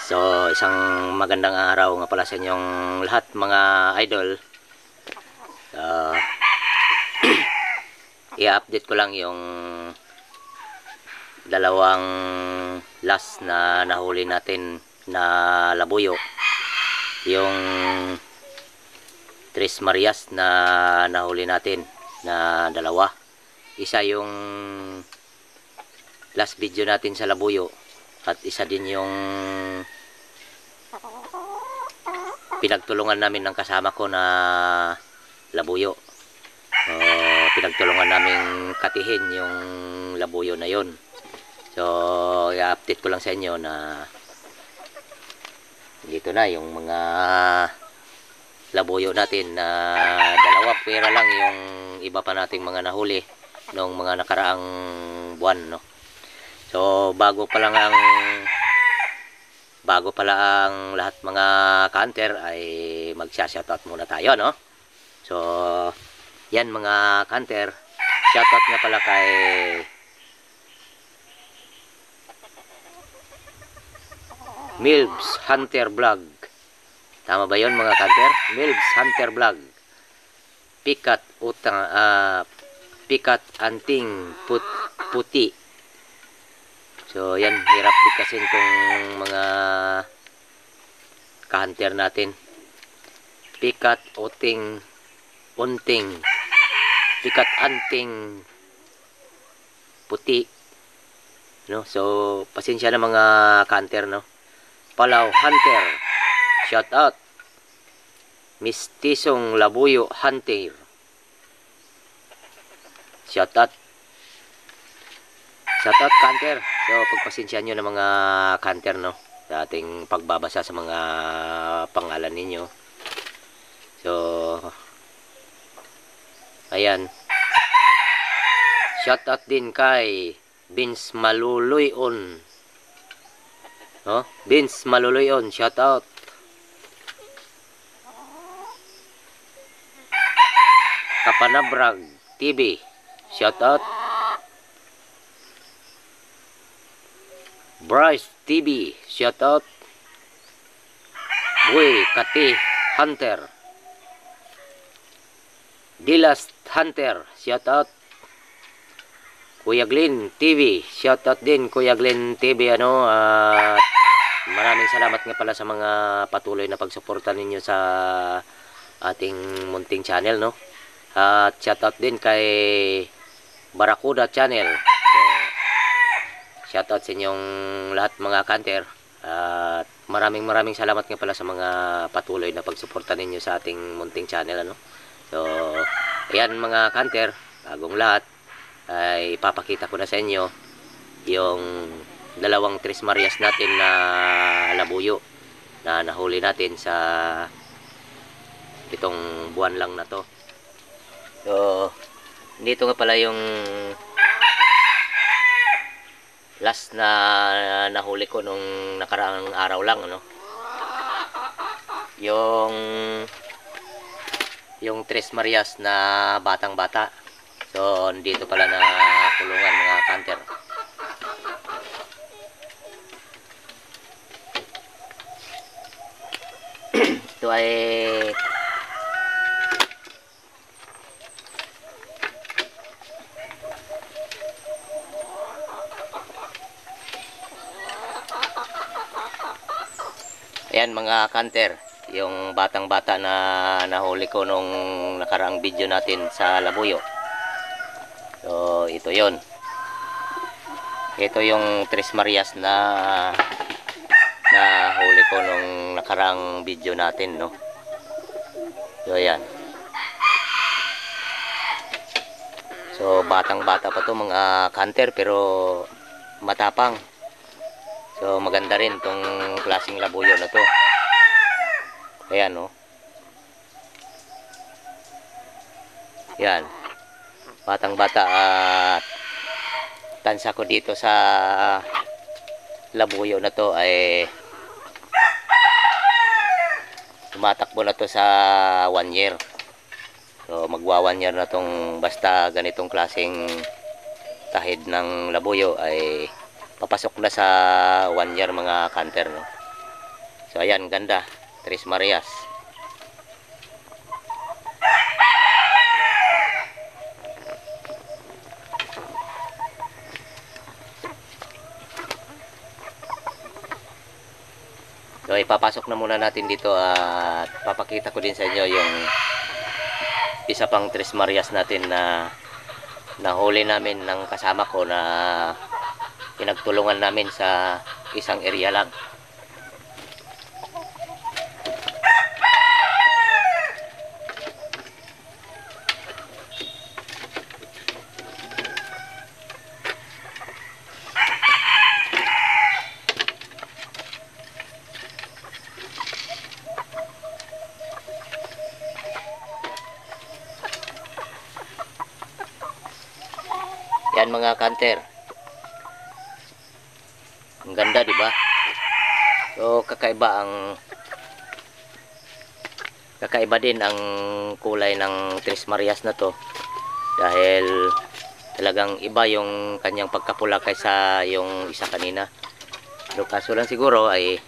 So, isang magandang araw nga pala sa inyong lahat mga idol. I-update ko lang yung dalawang last na nahuli natin na labuyo. Yung Tres Marias na nahuli natin na dalawa. Isa yung last video natin sa labuyo. At isa din yung pinagtulungan namin ng kasama ko na labuyo. Pinagtulungan namin katihin yung labuyo na yon. So, i-update ko lang sa inyo na dito na yung mga labuyo natin na dalawa, pera lang yung iba pa nating mga nahuli noong mga nakaraang buwan, no? So, bago pala ang lahat mga kanter ay magsa-shoutout muna tayo, no? So, yan mga kanter, shoutout nga pala kay Milbs Hunter Vlog. Tama ba yon mga kanter? Milbs Hunter Vlog. Pikat anting puti. So, yan, hirap bigkasin tong mga ka-hunter natin. Pikat unting, pikat anting puti. No? So, pasensya na mga ka-hunter, no? Palaw Hunter, shout out. Mistisong Labuyo Hunter, shout out. Shoutout kanter. So pagpasensya nyo na mga kanter, no, sa ating pagbabasa sa mga pangalan ninyo. So ayan, shoutout din kay Vince Maluluyon, no? Vince Maluluyon, shoutout. Kapanabrag TV, shoutout. Bryce TV, shoutout. Boy Kati Hunter, Dilas Hunter, shoutout. Kuya Glenn TV, shoutout din Kuya Glenn TV, ano. Maraming salamat nga pala sa mga patuloy na pagsuporta ninyo sa ating munting channel, no. At shoutout din kay Barakuda Channel. Shoutout sa inyong lahat mga kanter. At maraming salamat nga pala sa mga patuloy na pagsuporta ninyo sa ating munting channel, ano. So, ayan mga kanter, bagong lahat ay ipapakita ko na sa inyo yung dalawang Tres Marias natin na labuyo na nahuli natin sa itong buwan lang na to. So, dito nga pala yung last na nahuli ko nung nakaraang araw lang, ano. Yung Tres Marias na batang-bata. So, dito pala na kulungan mga kanter. Ito ay ayan mga kanter, yung batang-bata na nahuli ko nung nakaraang video natin sa labuyo. So, ito yon. Ito yung Tres Marias na nahuli ko nung nakaraang video natin, no. So, ayan. So, batang-bata pa to mga kanter, pero matapang. So, maganda rin tong klaseng labuyo na to. Ayan, no. Yan. Batang-bata at tansa ko dito sa labuyo na to ay tumatakbo na to sa 1 year. So, magwa 1 year na tong basta ganitong klaseng tahid ng labuyo ay papasok na sa 1 year mga kanter, no? So ayan, ganda. Tres Marias. So ipapasok na muna natin dito at papakita ko din sa inyo yung isa pang Tres Marias natin na nahuli namin ng kasama ko na pinagtulungan namin sa isang area lang. Yan mga kanter. Ang ganda, di ba? So kakaiba din ang kulay ng Tres Marias na to. Dahil talagang iba yung kanyang pagkapula kaysa yung isa kanina. Pero kaso lang siguro ay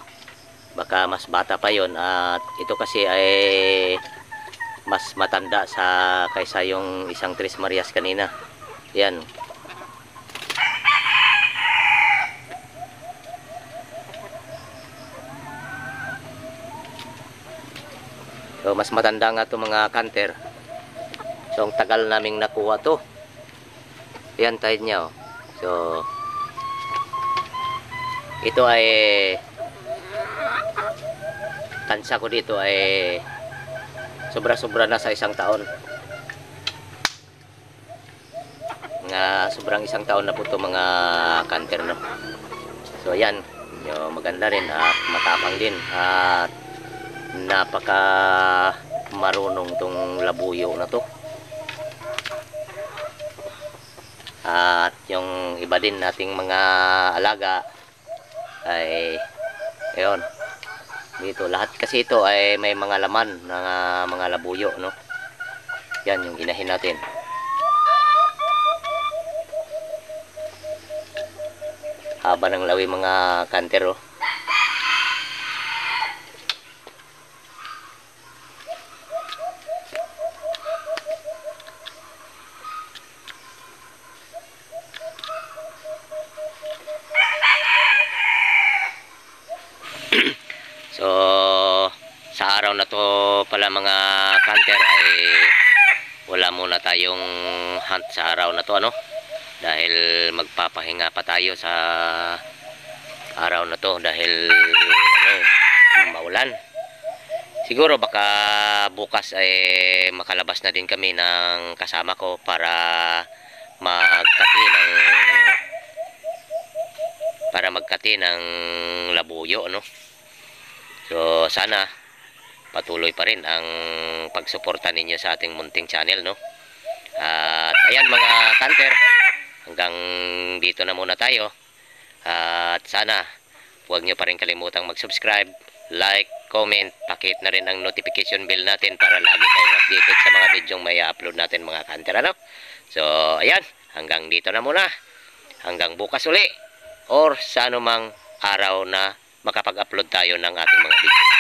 baka mas bata pa yon, at ito kasi ay mas matanda sa kaysa yung isang Tres Marias kanina. Yan. So mas matanda nga to mga kanter. So ang tagal naming nakuha to. Yan tide niya, oh. So ito ay tansya ko dito ay sobra-sobra na sa isang taon. Sobrang isang taon na po to mga kanter, no. So yan, maganda rin at matapang din at napaka marunong tong labuyo na to. At yung iba din nating mga alaga ay ayun, dito lahat kasi ito ay may mga laman ng mga labuyo, no. Yan yung inahin natin. Haba ng lawi mga kanter, oh. So sa araw na to pala mga kanter ay wala muna tayong hunt sa araw na to, ano, dahil magpapahinga pa tayo sa araw na to dahil maulan. Siguro baka bukas ay makalabas na din kami ng kasama ko para magkati ng labuyo, no. So sana patuloy pa rin ang pagsuporta ninyo sa ating munting channel, no. At ayan mga kanter, hanggang dito na muna tayo. At sana huwag nyo pa rin kalimutang mag-subscribe, like, comment, pakihit na rin ang notification bell natin para lagi kayong updated sa mga videong may upload natin mga kanter, ano. So ayan, hanggang dito na muna. Hanggang bukas uli or sa anumang araw na makapag-upload tayo ng ating mga video.